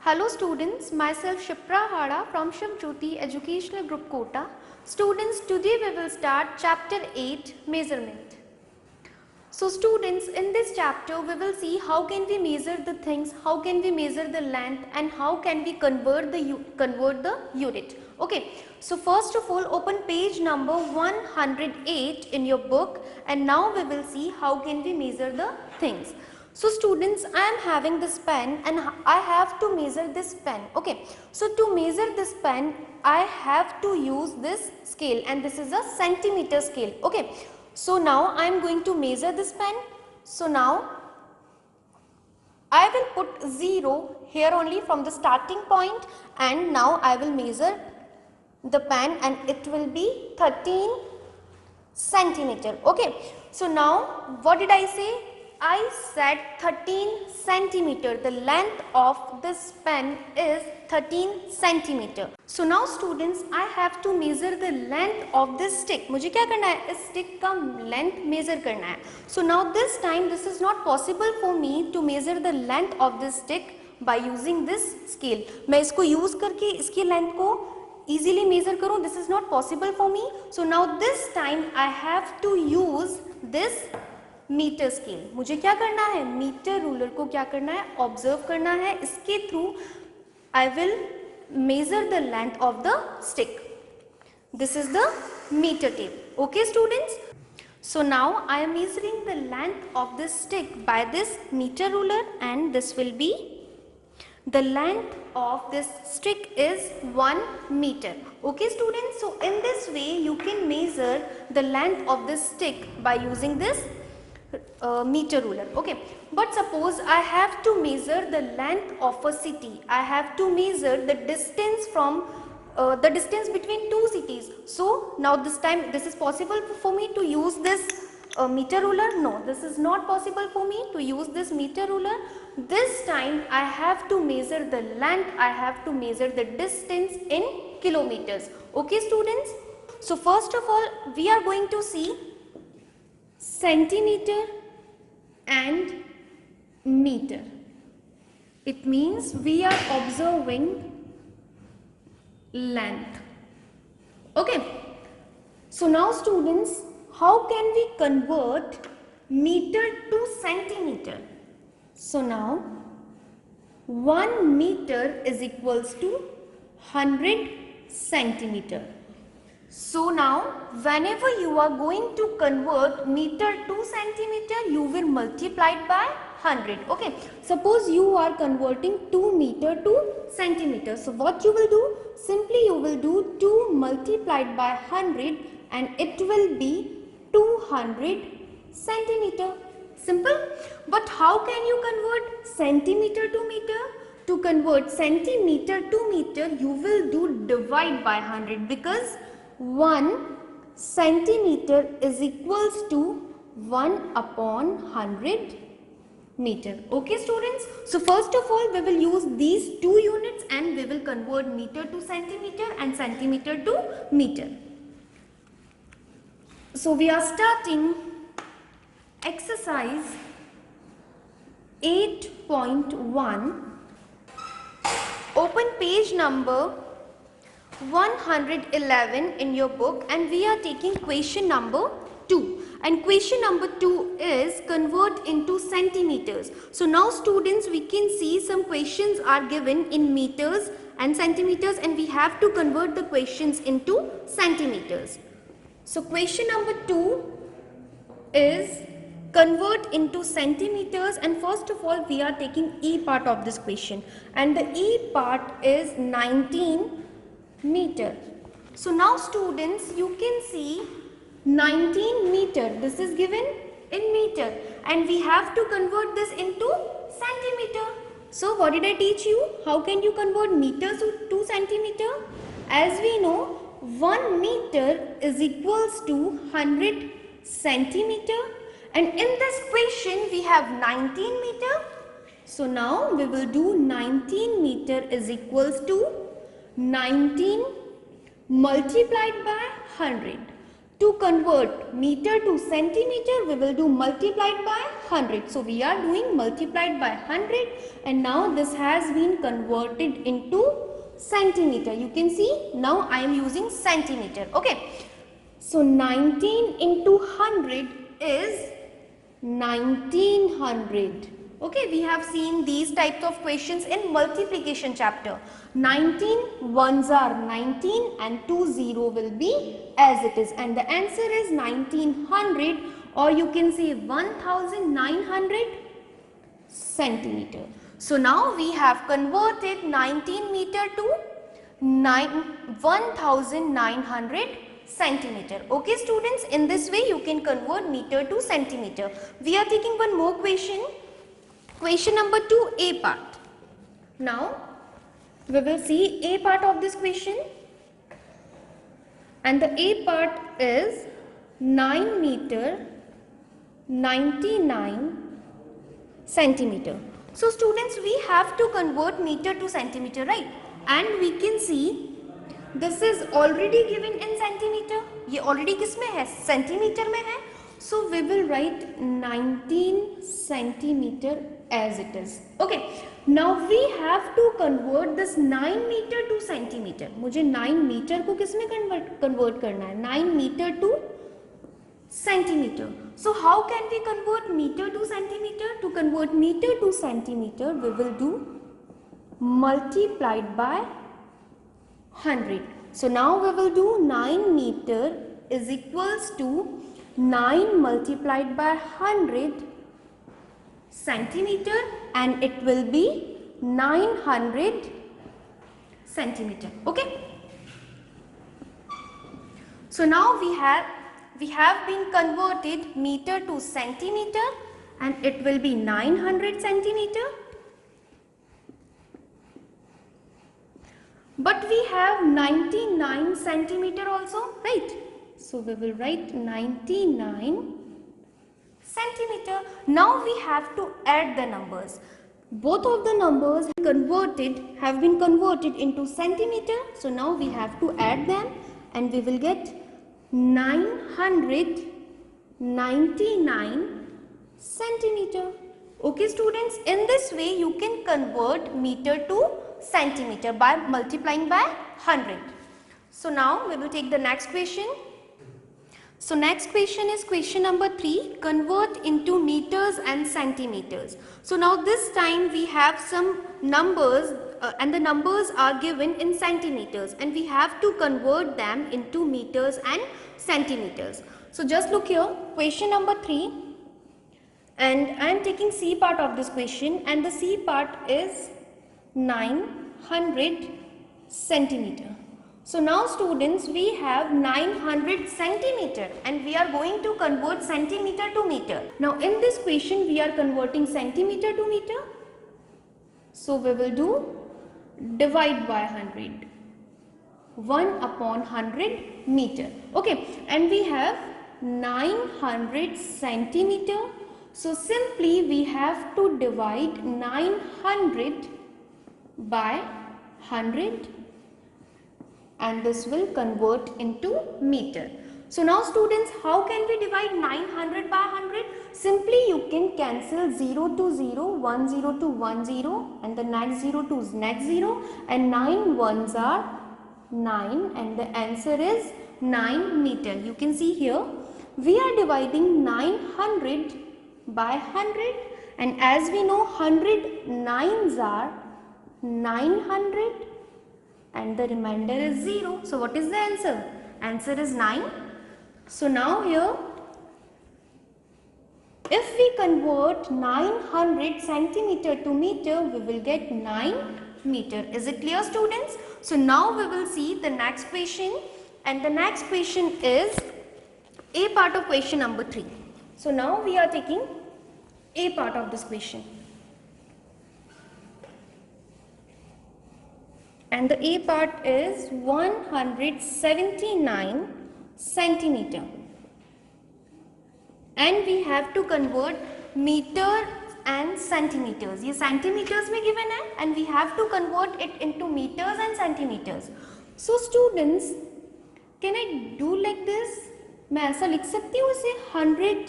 Hello students, myself Shipra Hada from Shivjyoti Educational Group Kota. Students, today we will start chapter 8 measurement. So students, in this chapter we will see how can we measure the things, how can we measure the length and how can we convert the unit. Okay, so first of all open page number 108 in your book and now we will see how can we measure the things. So students, I am having this pen and I have to measure this pen. Okay, so to measure this pen I have to use this scale and this is a centimeter scale. Okay, so now I am going to measure this pen. So now I will put 0 here only from the starting point and now I will measure the pen and it will be 13 centimeter. Okay, so now what did I say? I said 13 centimeter. The length of this pen is 13 centimeter. So now students, I have to measure the length of this stick. मुझे क्या करना है? इस stick का length measure करना है. So now this time this is not possible for me to measure the length of this stick by using this scale. मैं इसको use करके इसकी length को easily measure करूँ. This is not possible for me. So now this time I have to use this metre scale. मुझे क्या करना है? मीटर रूलर को क्या करना है? ऑब्जर्व करना है. इसके through I will measure the length of the stick. This is the metre tape. Okay students, so now I am measuring the length of this stick by this meter ruler and this will be the length of this stick is 1 meter. Okay students, so in this way you can measure the length of this stick by using this meter ruler. Okay, but suppose I have to measure the length of a city. I have to measure the distance from the distance between two cities. So now this time this is possible for me to use this meter ruler? No, this is not possible for me to use this meter ruler. This time I have to measure the length, I have to measure the distance in kilometers. Okay students, so first of all we are going to see centimeter and meter. It means we are observing length. Okay, so now students, how can we convert meter to centimeter? So now 1 meter is equals to 100 centimeter. So now whenever you are going to convert meter to centimeter, you will multiply it by 100. Okay, suppose you are converting 2 meter to centimeter. So what you will do? Simply you will do 2 multiplied by 100 and it will be 200 centimeter. Simple. But how can you convert centimeter to meter? To convert centimeter to meter, you will do divide by 100 because 1 centimeter is equals to 1 upon 100 meter. Okay students, so first of all we will use these two units and we will convert meter to centimeter and centimeter to meter. So we are starting exercise 8.1. Open page number 111 in your book and we are taking question number 2 and question number 2 is convert into centimeters. So now students, we can see some questions are given in meters and centimeters and we have to convert the questions into centimeters. So question number 2 is convert into centimeters and first of all we are taking E part of this question and the E part is 19 meter. So now students, you can see 19 meter, this is given in meter and we have to convert this into centimeter. So what did I teach you? How can you convert meters to centimeter? As we know, 1 meter is equals to 100 centimeter and in this question we have 19 meter. So now we will do 19 meter is equals to 19 multiplied by 100. to convert meter to centimeter, we will do multiplied by 100. So we are doing multiplied by 100, and now this has been converted into centimeter. You can see now I am using centimeter. Okay. So 19 into 100 is 1900. Okay, we have seen these types of questions in multiplication chapter. 19 ones are 19 and 20 will be as it is, and the answer is 1900, or you can say 1900 centimeter. So now we have converted 19 meter to 1900 centimeter. Okay students, in this way you can convert meter to centimeter. We are taking one more question. Question number 2a part. Now we will see a part of this question, and the a part is 9 meter 99 centimeter. So students, we have to convert meter to centimeter, right? And we can see this is already given in centimeter. ये already किस में है? Centimeter में है. So we will write 19 centimeter as it is. Okay. Now we have to convert this 9 meter to centimeter. मुझे 9 meter को किस में convert करना है? 9 meter to centimeter. So how can we convert meter to centimeter? To convert meter to centimeter, we will do multiplied by 100. So now we will do 9 meter is equals to 9 multiplied by 100 centimeter, and it will be 900 centimeter. Okay. So now we have been converted meter to centimeter, and it will be 900 centimeter. But we have 99 centimeter also, right? So we will write 99 centimeter. Now we have to add the numbers. Both of the numbers have been converted into centimeter. So now we have to add them, and we will get 999 centimeter. Okay students, in this way you can convert meter to centimeter by multiplying by 100. So now we will take the next question. So next question is question number 3, convert into meters and centimeters. So now this time we have some numbers and the numbers are given in centimeters, and we have to convert them into meters and centimeters. So just look here, question number 3, and I am taking C part of this question, and the C part is 900 centimeter. So now students, we have 900 centimeter, and we are going to convert centimeter to meter. Now in this question we are converting centimeter to meter. So we will do divide by 100. 1 upon 100 meter. Okay, and we have 900 centimeter. So simply we have to divide 900 by 100, and this will convert into meter. So now students, how can we divide 900 by 100? Simply you can cancel 0 to 0, 10 to 10, and the next 0 to next 0, and 9 ones are 9, and the answer is 9 meter. You can see here we are dividing 900 by 100, and as we know 100 nines are 900, and the remainder is 0. So what is the answer? Answer is 9. So now here, if we convert 900 centimeter to meter, we will get 9 meter. Is it clear students? So now we will see the next question, and the next question is A part of question number 3. So now we are taking A part of this question. And the A part is 179 centimeter. And we have to convert meter and centimeters. ये centimeters में given है, and we have to convert it into meters and centimeters. So students, can I do like this? मैं ऐसा लिख सकती हूँ इसे 100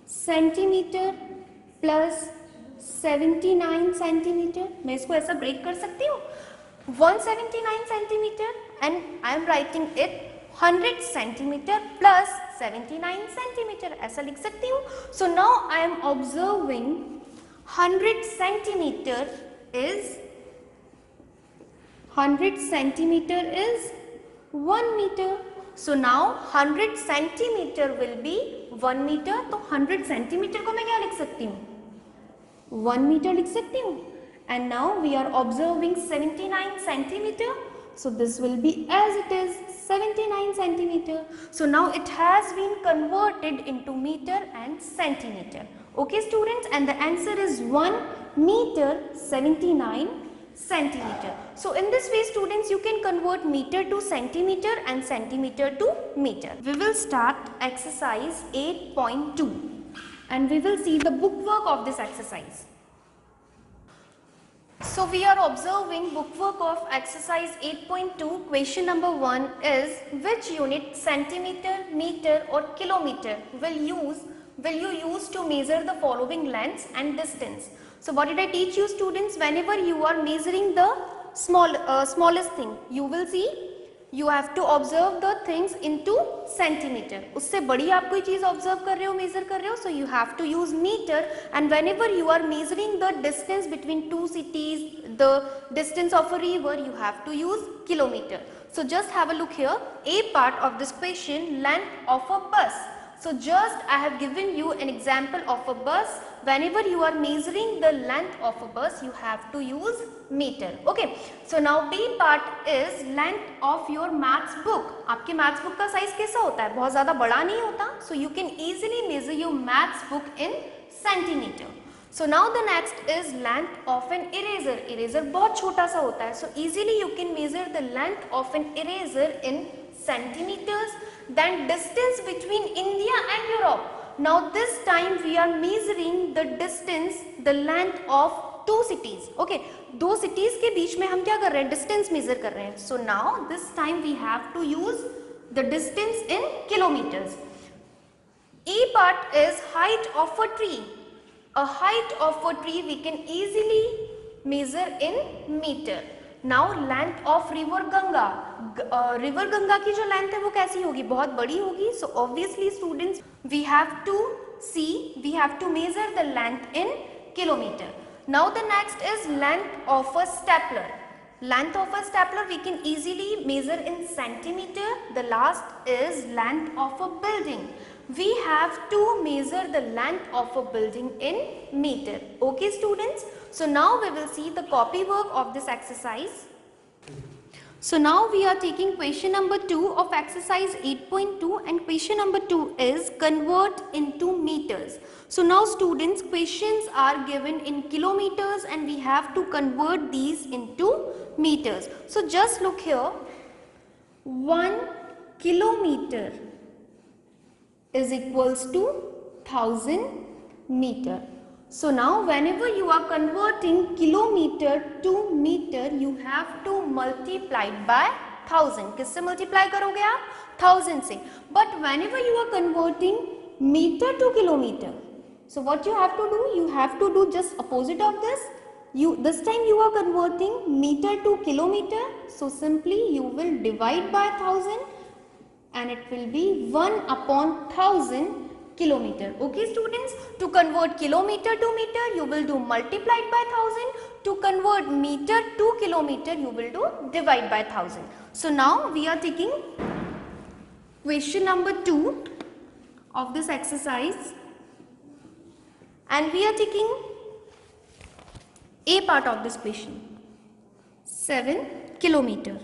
centimetre plus 79 centimetre. मैं इसको ऐसा ब्रेक कर सकती हूँ 179 centimetre and I am writing it 100 centimetre plus 79 centimetre, ऐसा लिख सकती हूँ. So now I am observing 100 centimetre is 100 centimeter is 1 meter. So now 100 centimeter will be 1 meter. तो 100 centimeter को मैं क्या लिख सकती हूँ? 1 meter लिख सकती हूँ. And now we are observing 79 centimeter. So this will be as it is 79 centimeter. So now it has been converted into meter and centimeter. Okay students, and the answer is 1 meter 79 centimeter. So in this way students, you can convert meter to centimeter and centimeter to meter. We will start exercise 8.2 and we will see the bookwork of this exercise. So we are observing bookwork of exercise 8.2. Question number 1 is which unit, centimeter, meter or kilometer will you use to measure the following lengths and distance? So what did I teach you students? Whenever you are measuring the smallest thing, you will see you have to observe the things into centimeter. उससे बड़ी आप कोई चीज observe कर रहे हो, measure कर रहे हो, so you have to use meter. And whenever you are measuring the distance between two cities, the distance of a river, you have to use kilometer. So just have a look here. A part of this question, length of a bus. So just I have given you an example of a bus. Whenever you are measuring the length of a bus, you have to use meter. Okay. So now B part is length of your maths book. आपके maths book का size कैसा होता है? बहुत ज़्यादा बड़ा नहीं होता. So you can easily measure your maths book in centimeter. So now the next is length of an eraser. Eraser बहुत छोटा सा होता है. So easily you can measure the length of an eraser in centimeters. Then distance between India and Europe. Now this time we are measuring the distance, the length of two cities. Okay, दो cities के बीच में हम क्या कर रहे हैं? Distance measure कर रहे हैं. So now this time we have to use the distance in kilometers. E part is height of a tree. A height of a tree we can easily measure in meter. Now length of river Ganga. River Ganga की जो length है वो कैसी होगी? बहुत बड़ी होगी. So obviously students, we have to measure the length in kilometer. Now the next is length of a stapler. Length of a stapler we can easily measure in centimeter. The last is length of a building. We have to measure the length of a building in meter. Okay students. So now we will see the copy work of this exercise. So now we are taking question number 2 of exercise 8.2 and question number 2 is convert into meters. So now students, questions are given in kilometers and we have to convert these into meters. So just look here, 1 kilometer is equals to 1000 meter. So now whenever you are converting kilometer to meter, you have to multiply it by 1000. किससे multiply करोगे आप? 1000 से. But whenever you are converting meter to kilometer, so what you have to do? You have to do just opposite of this. This time you are converting meter to kilometer. So simply you will divide by 1000 and it will be 1 upon 1000 kilometer. Okay students, to convert kilometer to meter you will do multiplied by 1000. To convert meter to kilometer you will do divide by 1000. So now we are taking question number 2 of this exercise and we are taking A part of this question, 7 kilometer.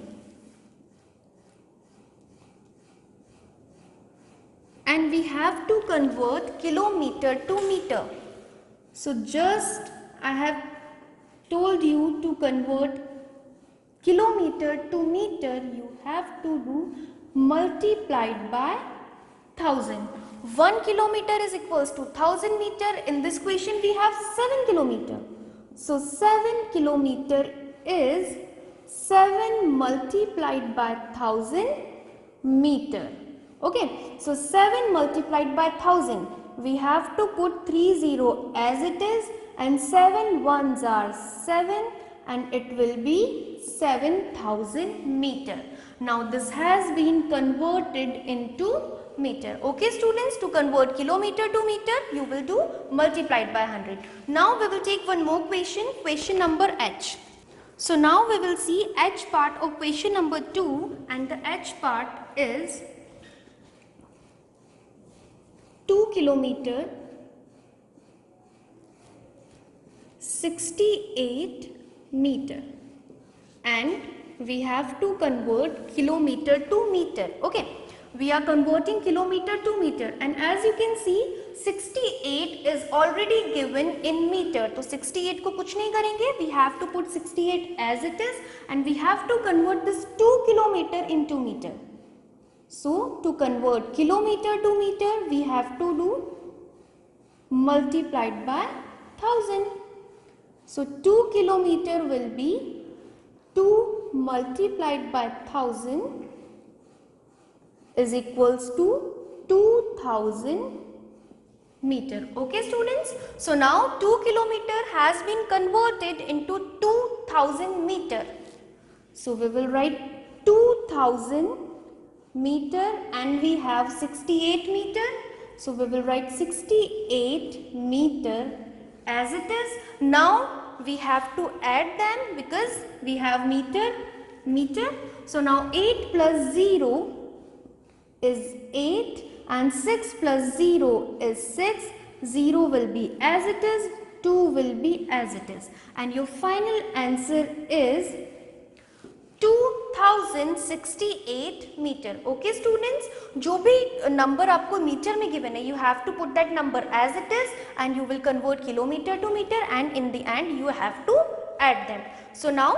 And we have to convert kilometer to meter. So just I have told you to convert kilometer to meter, you have to do multiplied by 1000. 1 kilometer is equals to 1000 meter. In this question we have 7 kilometer. So 7 kilometer is 7 multiplied by 1000 meter. Okay, so 7 multiplied by 1000. We have to put 30 as it is, and 7 ones are 7, and it will be 7000 meter. Now this has been converted into meter. Okay students, to convert kilometer to meter, you will do multiplied by 100. Now we will take one more question, question number H. So now we will see H part of question number 2, and the H part is 2 kilometer 68 meter, and we have to convert kilometer to meter. Okay, we are converting kilometer to meter, and as you can see 68 is already given in meter. तो 68 को कुछ नहीं करेंगे, we have to put 68 as it is, and we have to convert this 2 kilometer into meter. So to convert kilometer to meter, we have to do multiplied by 1000. So 2 kilometer will be 2 multiplied by 1000 is equals to 2000 meter. Okay students, so now 2 kilometer has been converted into 2000 meter. So we will write 2000 meter, and we have 68 meter. So we will write 68 meter as it is. Now we have to add them because we have meter. So now 8 plus 0 is 8, and 6 plus 0 is 6. 0 will be as it is, 2 will be as it is, and your final answer is 2068 meter. Okay students, जो भी number आपको meter में given है, you have to put that number as it is, and you will convert kilometer to meter, and in the end you have to add them. So now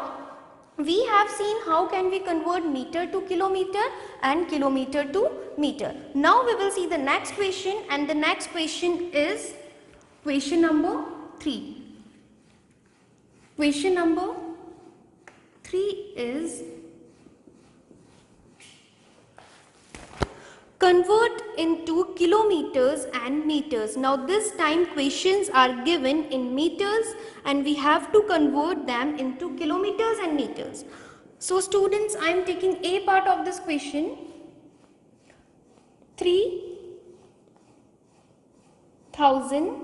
we have seen how can we convert meter to kilometer and kilometer to meter. Now we will see the next question, and the next question is question number 3. Question number 3 is convert into kilometers and meters. Now this time questions are given in meters, and we have to convert them into kilometers and meters. So students, I am taking A part of this question. 3000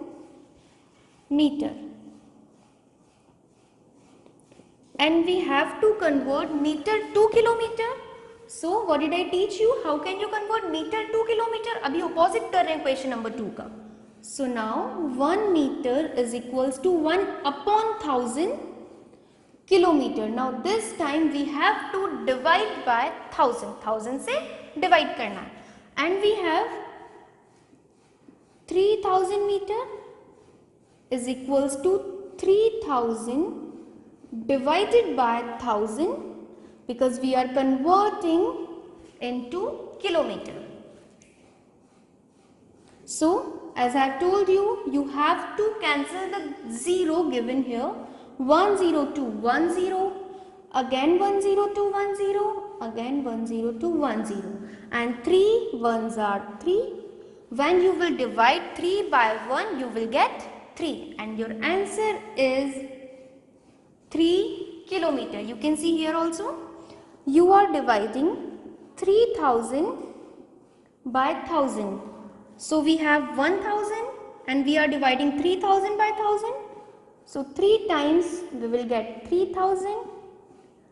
meter, and we have to convert meter to kilometer. So what did I teach you? How can you convert meter to kilometer? अभी opposite कर रहे हैं question number 2 का. So now 1 meter is equals to 1 upon 1000 kilometer. Now this time we have to divide by 1000. 1000 से divide करना है, and we have 3000 meter is equals to 3000 divided by 1000, because we are converting into kilometer. So as I told you, you have to cancel the 0 given here. 1 0 to 1 0, again 1 0 to 1 0, again 1 0 to 1 0, and 3 ones are 3. When you will divide 3 by 1, you will get 3, and your answer is 3 kilometer. You can see here also, you are dividing 3000 by 1000. So we have 1000, and we are dividing 3000 by 1000. So 3 times we will get 3000,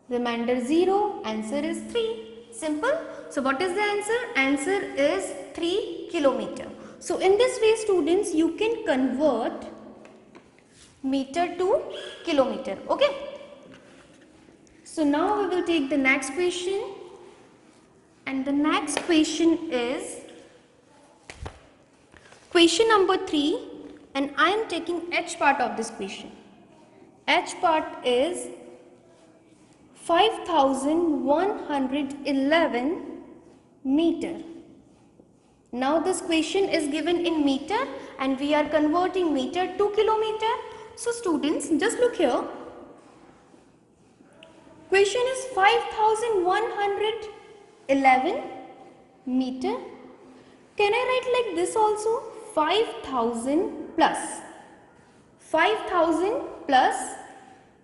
remainder 0, answer is 3. Simple. So what is the answer? Answer is 3 kilometer. So in this way students, you can convert meter to kilometer. Okay. So now we will take the next question, and the next question is question number 3, and I am taking H part of this question. H part is 5111 meter. Now this question is given in meter, and we are converting meter to kilometer. So students, just look here. Question is 5111, meter. Can I write like this also? 5000 plus 5000 plus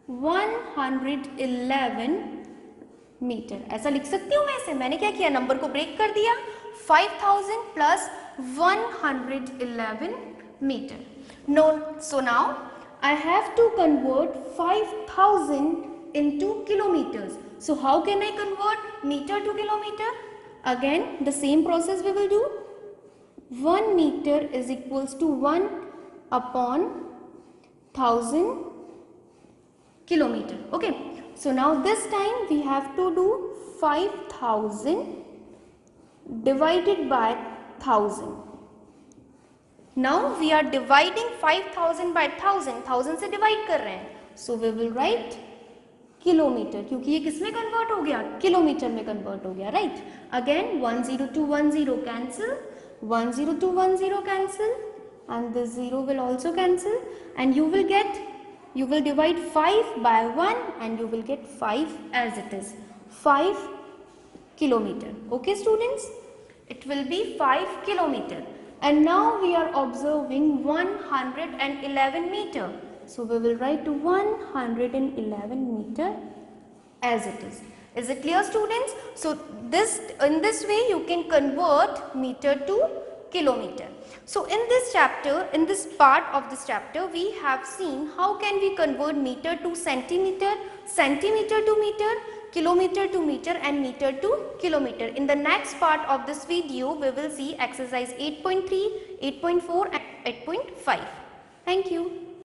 111 metre, ऐसा लिख सकती हूँ मैं इसे। मैंने क्या किया, number को ब्रेक कर दिया, 5000 plus 111 meter. No, so now I have to convert 5000 into kilometers. So how can I convert meter to kilometer? Again the same process we will do. 1 meter is equals to 1 upon 1000 kilometer. Okay, so now this time we have to do 5000 divided by 1000. Now we are dividing 5000 by 1000, 1000 से divide कर रहे हैं, so we will write kilometre, क्योंकि ये किस में convert हो गया, किलोमीटर में कन्वर्ट हो गया, right. Again 10 to 10 cancel, 10 to 10 cancel, and this 0 will also cancel, and you will divide 5 by 1 and you will get 5 as it is, 5 kilometer. Okay students, it will be 5 kilometer. And now we are observing 111 meter. So we will write 111 meter as it is. Is it clear students? So in this way you can convert meter to kilometer. So in this chapter, in this part of this chapter, we have seen how can we convert meter to centimeter, centimeter to meter, kilometer to meter and meter to kilometer. In the next part of this video, we will see exercise 8.3, 8.4 and 8.5. Thank you.